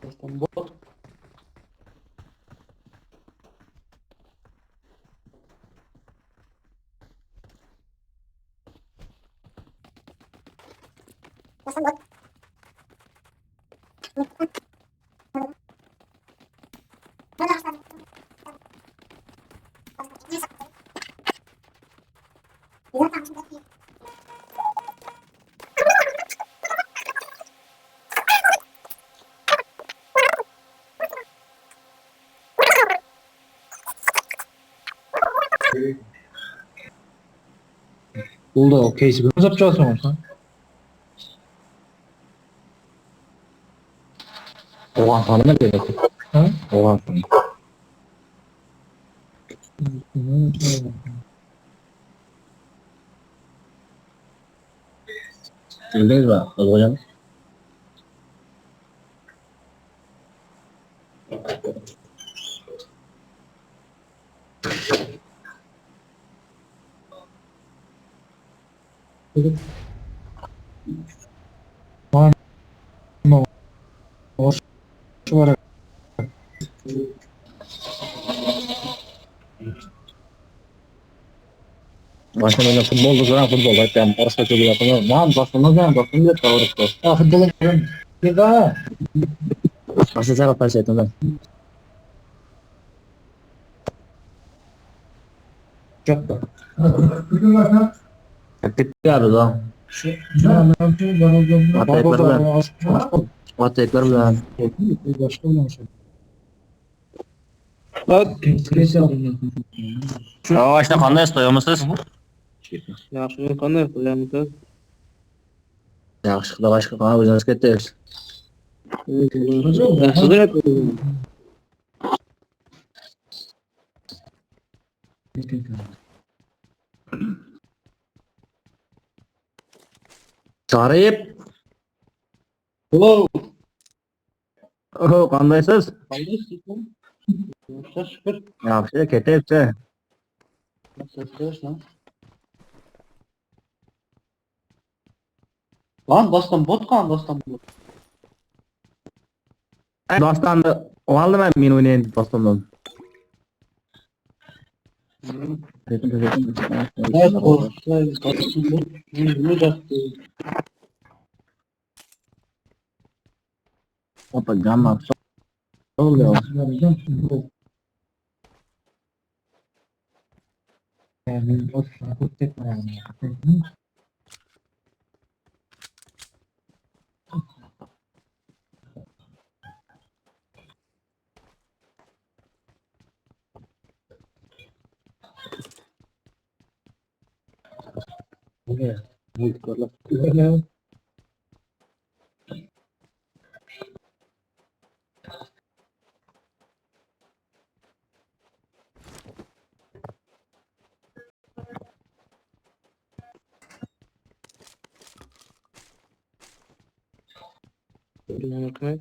Dostum bot. Buldu o case'i. Ne yapacağız sonra? Oğan hanı ne demek? Ha? Oğan hanı. Bildiniz mi? Hocam. Var mı? O şu var. Başka böyle futbolda zaman futbol. Hatta yani parası çok yapamıyor. Ne basılmaz yani basılmıyor diye kavuruk. Ah, futbolun. Bir daha. Nasıl sen atar şeytanlar? Çok da. Bugün var ha. Hep bitti abi da. Ne yapayım ben o zaman? Hatta Bak ekler orada bilen. Hatta ekler bilen. başka bir şey. Bak. Neyse. Aa işte kanda istiyor musunuz? Yaxşı, qanday qilyapsiz? Yaxşı da başka kana biznes ketdik. Yaxshidir aytdim. Çağırıp. Hello. Oho kandaysız? Qanday ishlayapsan? Yaxshi, shukr. Yaxşı ketdik. Yaxshi, lan dostum bot qan dostum bot. Dostanda o aldım ben min oynayın dostumdan. Evet, qo'rqsang, dostum bot. Nima yaptı? Opa gamma. Oluyor. Yani o farklı tekme yani. Öyle. Okay.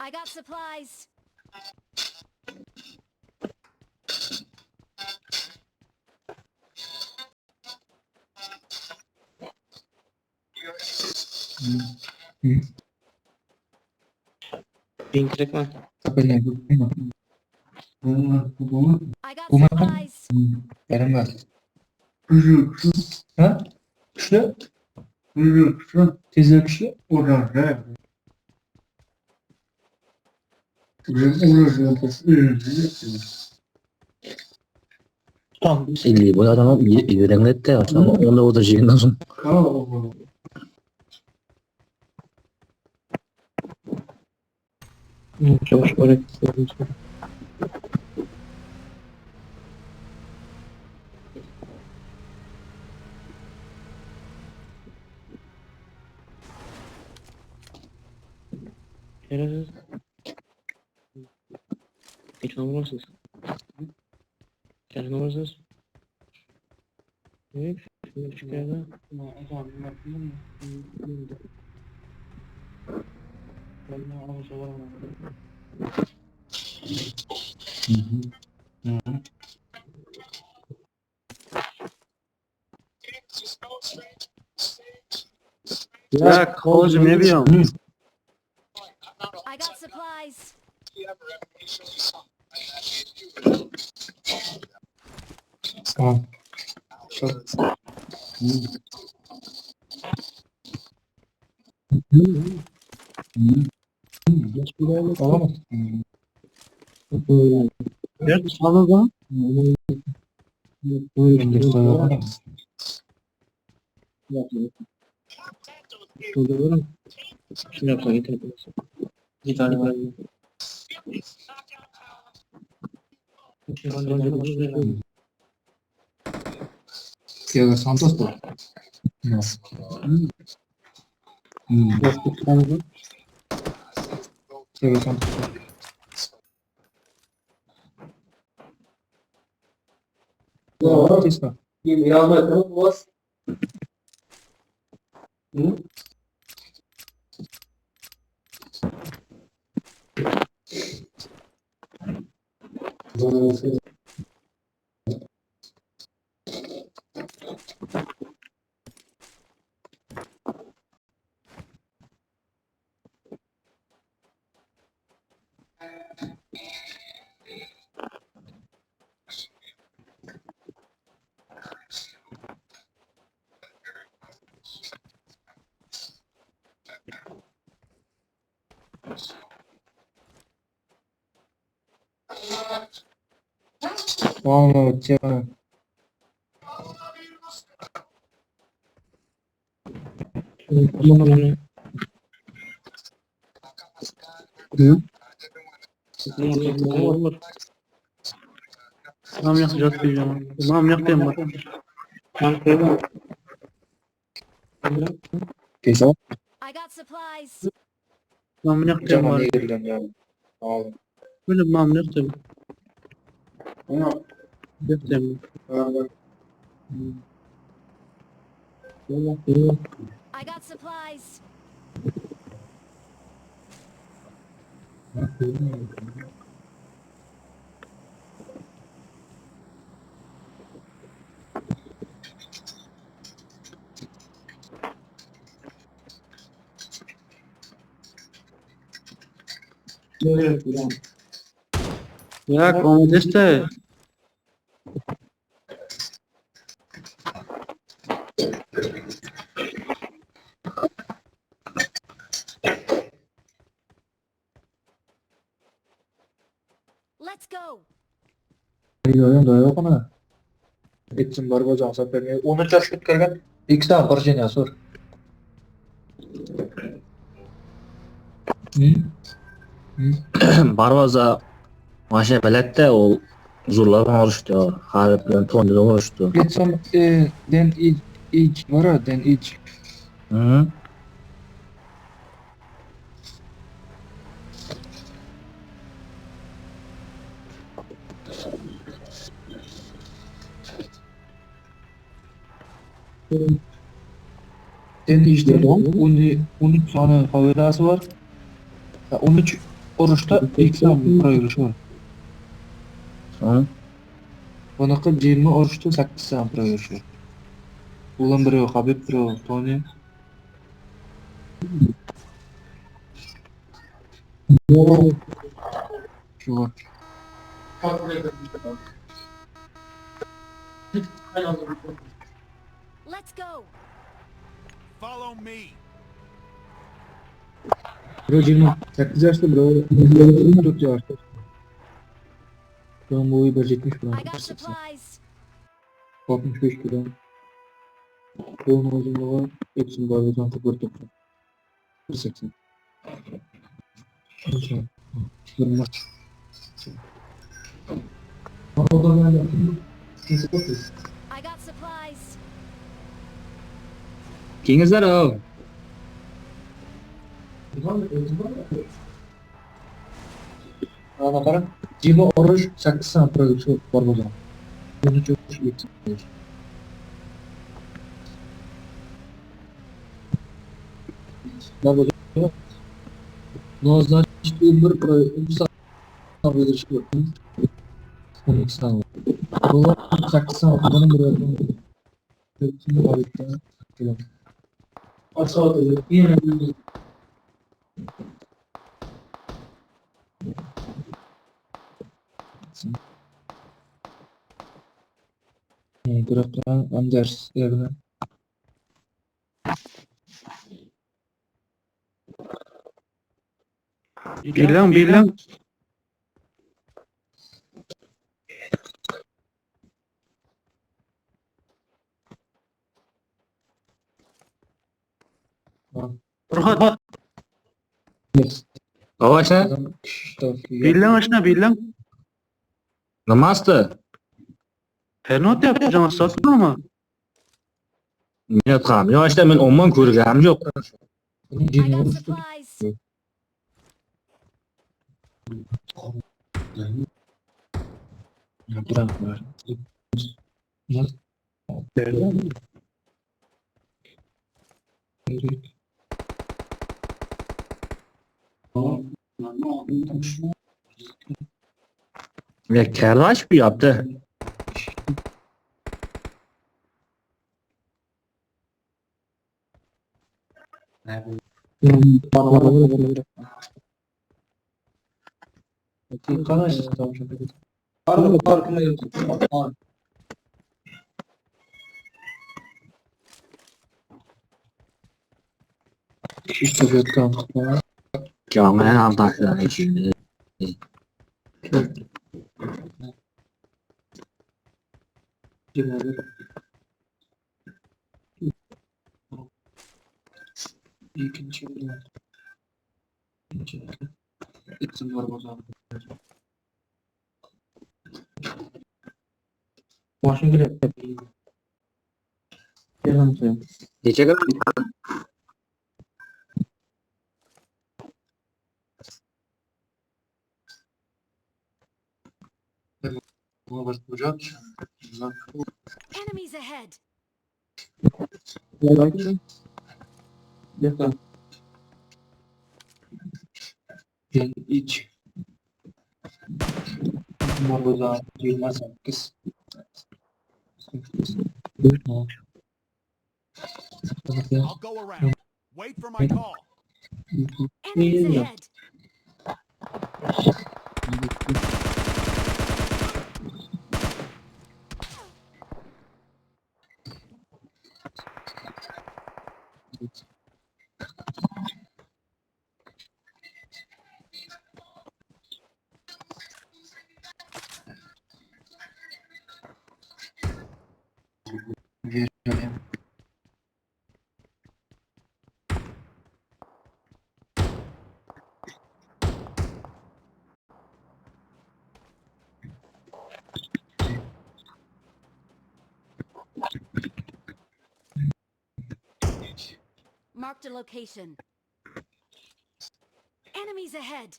I got supplies. Ping çekme. Apa yang I got Uma. supplies. Benim var. Ha? Güçlü. Tezler güçlü. Oradan he. Tamam. illi bu adam ilerletti de ama onda o da şeyinden sonra. Çavuş böyle. Şerefsiz. Hiç olmazsınız. Kaç numarasınız? Evet. Şöyle çıkardı. Ya kavacım ne biliyorum? I got supplies. Tamam. Tamam. Ya sana da. Ben de sana. Şimdi yapsa getirdim. Bir tane var. Diego Santos bu. Nasıl? Diego Santos. Tesla. Vallahi cevap. Nam yakacak diyeceğim. Nam yak diyeyim bak. Tesla. I got supplies. Nam yak diyeyim Canım var. ne girdim ya. Oğlum. Böyle nam yak diyeyim. Yak diyeyim. I got supplies. Ya komedi işte. Let's go. Yo'q, yo'q ona. Etsin bor bo'lsa safarga 13 yoshga kirgan ikkita Virginia so'r. Barbaza maşa belette o zorlardan oluştu. Haripten tonda oluştu. Getsam den iç var ya den iç. Hı. Den içte 13 tane havelası var. 13 oruçta ikkita proyuruşu var. Hı. Bunaqa 20 oruçta 8 tane proyuruşu var. Ulan biri Habib, biri Tony. Şu var. Let's go. Follow me. Bro 28 yaşta bro. 24 yaşta. Şu an boyu 1.70 bro. I got supplies. 65 kilo. Kolun uzunluğu var. Hepsini bardaktan tıkır tıkır. 1.80. Kırmızı. O da ben yaptım. I got supplies. Kengizlar o. Ana qarang, Jima urush 8 sanatga shu bor bo'lgan. Buni cho'kish yetib. Bor bo'lgan. No, значит, umr sanatga kirish yo'q. 12 sanat. Bu 8 sanat buni bir yo'q. Hepsini olibda. Asoda yana Gruptan Anders yerine. Bilang. Rahat. Yes. Avaşna? Bilang aşna bilang. Namaste. Her not yapacağım satma ama. Men ham yoshda men umuman ko'rganim yo'q. I got supplies. Ya karlash bu yaptı. İşte gökten. Canım arkadaşlar işte. İkinci İkisi var o zaman. Başını bile Gelen sayım. Neçe kadar? Buna başlayacak. Enemies ahead. Yakın. Yani iç. Burada 28. I'll go around. Wait for my call. Enemies ahead. Marked a location. Enemies ahead.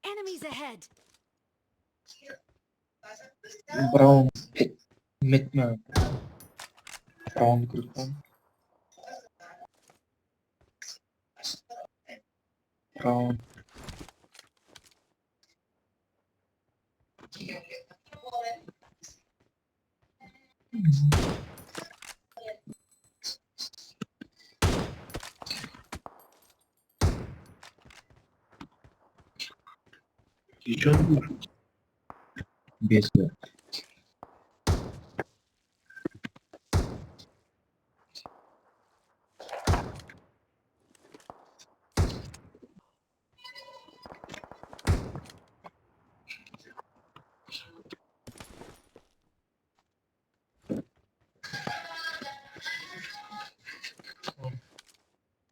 Enemies ahead. Brown Metme. Brown kırıktan. Brown. Geçiyor mu? Besle.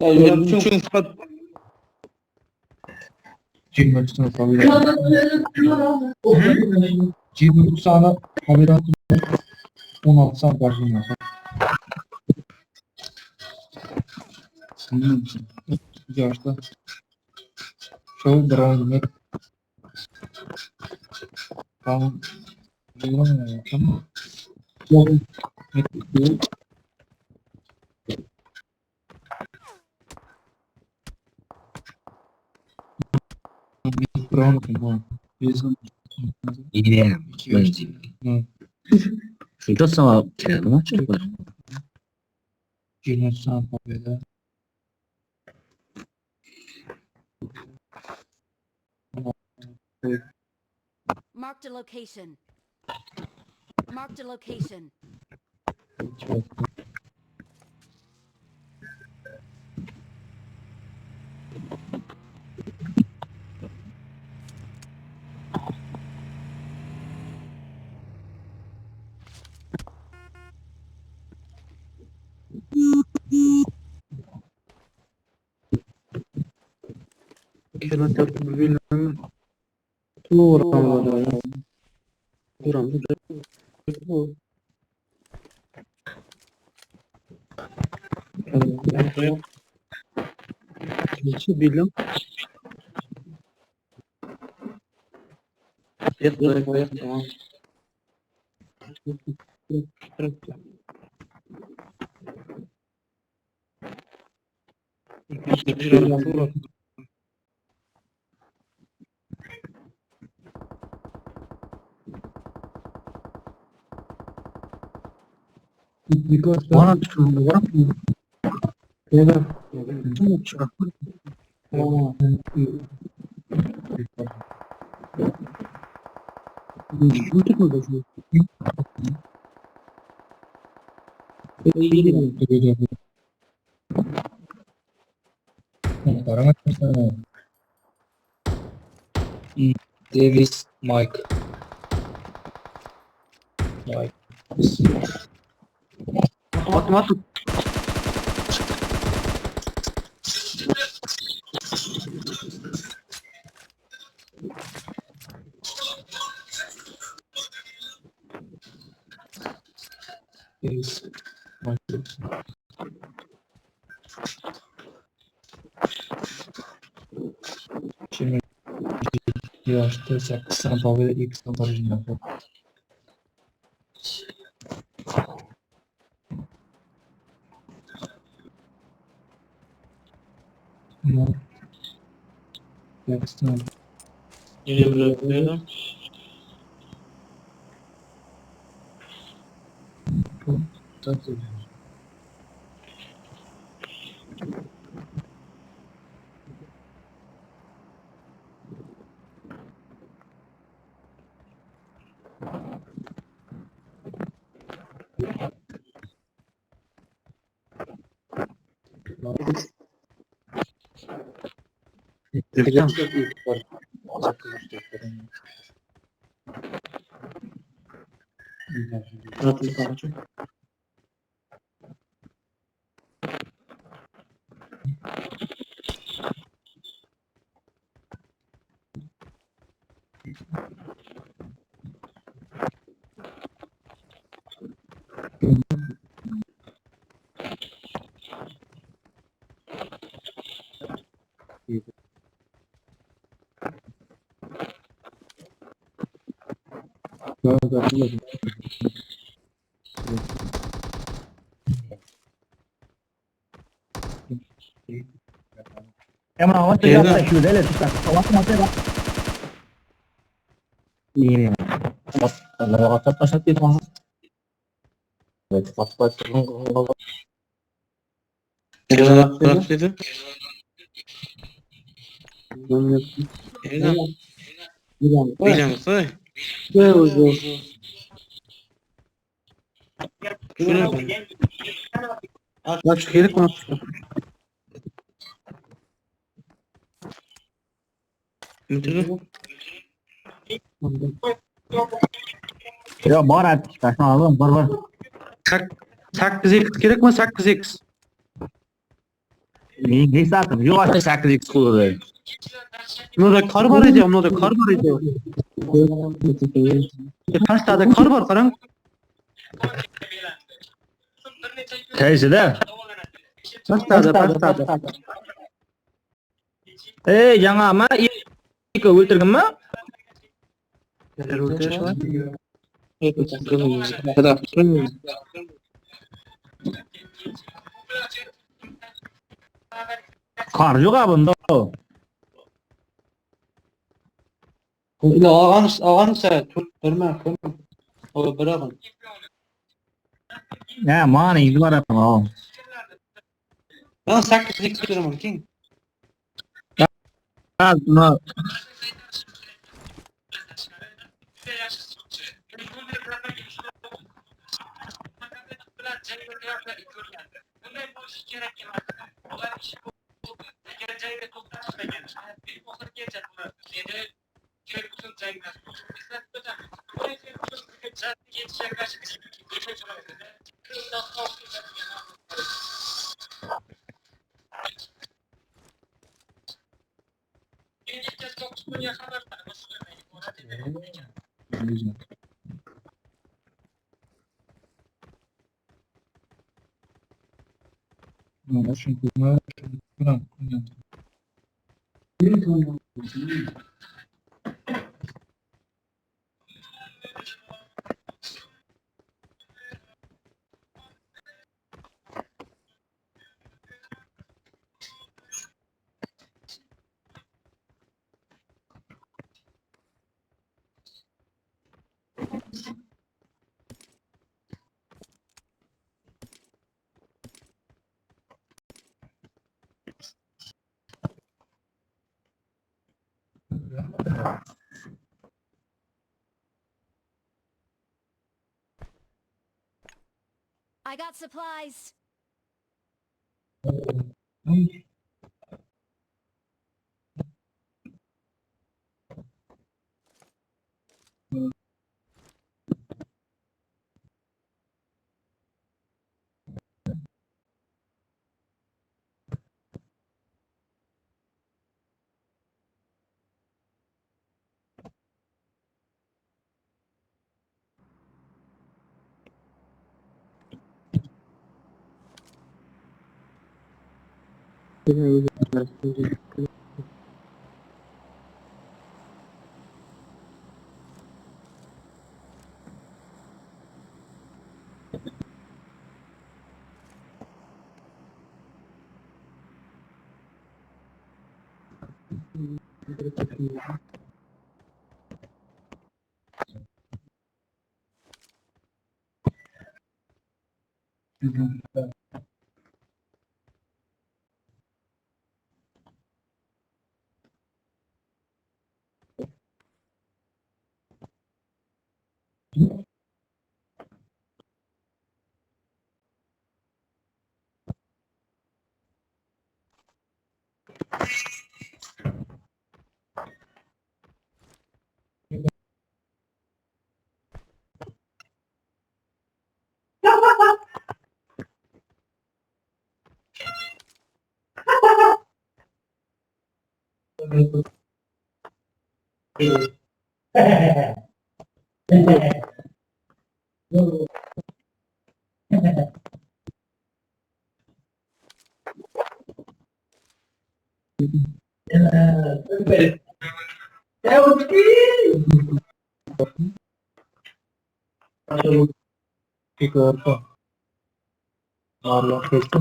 Bütün fat 23 tane favori. 23 tane favori attım. 16 tane karşım var. Yaşta. Şu Brown Met. Brown. Tamam. Met diyor. Brown mu? Bizim İyi. Hı. Şurada sana kendime açıyorlar. 23 tane favori. Marked a location. Marked a location. Fernand yaptı bilmem. Doğru. Buram bu. Geçi bilmem. Yak tamam. Because Bana düşün. Bana evet. çok çıkarttı. Tamam. Bu tutma da şu. Davis Mike. Mike. Atma. Davis Mike. Şimdi yaşta 8 tane favori ilk sınıf yapıyor. No. 8 tane. yine bırakıyorum. Tabii. Dökeceğim. Atlı kalacak. Emang awak Iya, tidak Kak. sudah lihat kita. Awak mati pak. Iya. Kalau awak pas hati mah. Pas Kerak itu. Iya, Kak. Bilang, "Soy, şuraya bak." Aç gerek mi? Müdürü. Ya barat. Kasih alam bar. Sakız X gerek mi? Sakız X. Ne sakın. Yok artık sakın X kullanıyor. Bunda kar var idi, bunda kar var idi. Kaç tane kar var karang? Teyze de. Kaç tane? Jangan ama ikut wilter kemana? Kar juga bunda. İle ağan sen tut verme. O bırakın. Ya mana itu ada apa? Ben sakız istiyorum kim? No. I got supplies. Tiga apa? Marlon itu.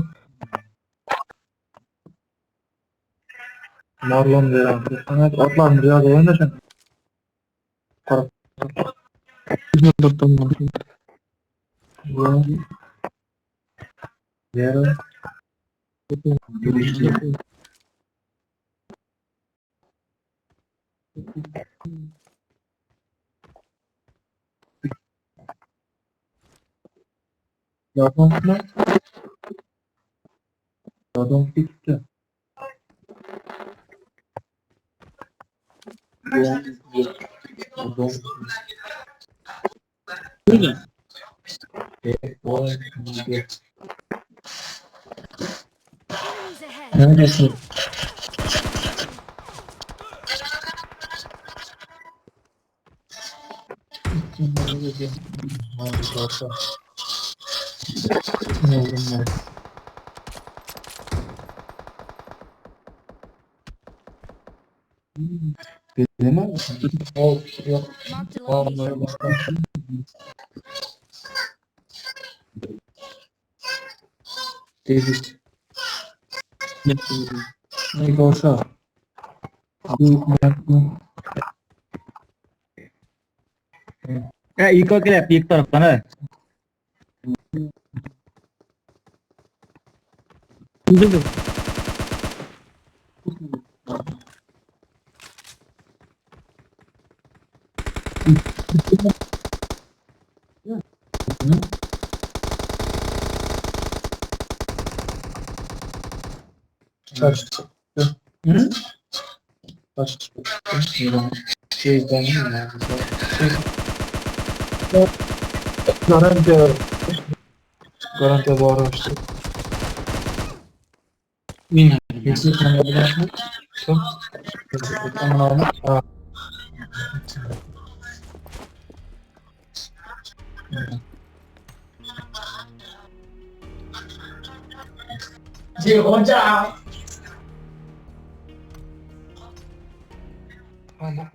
Marlon bilang, sangat outland dia ada yang nasi. Kalau bertemu, gua dia itu jadi Jadon bitti. Jadon Enemies ahead. neredesin? Bilmem. O yok. Marked a location. David. Ne olsa. Iko kelihatan peak taraftan ha. Taş çıktı. Hı? Taş çıktı. Şeyden mi? Garanti. Garanti bu araçtı. Yine. Kesin kanalına mı? Tamam. Ha. Chị có chào